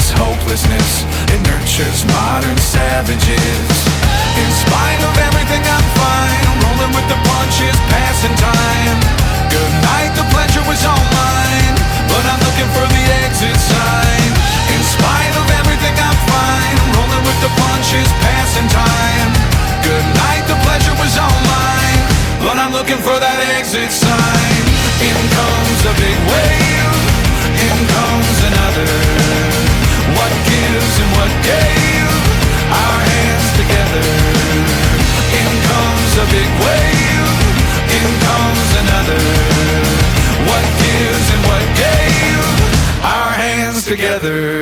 this hopelessness, it nurtures modern savages. In spite of everything I'm fine, rolling with the punches, passing time. Good night, the pleasure was all mine, but I'm looking for the exit sign. In spite of everything I'm fine, rolling with the punches, passing time. Good night, the pleasure was all mine, but I'm looking for that exit sign. In comes a big wave, in comes another. What gives and what gave? Our hands together. In comes a big wave, in comes another. What gives and what gave? Our hands together.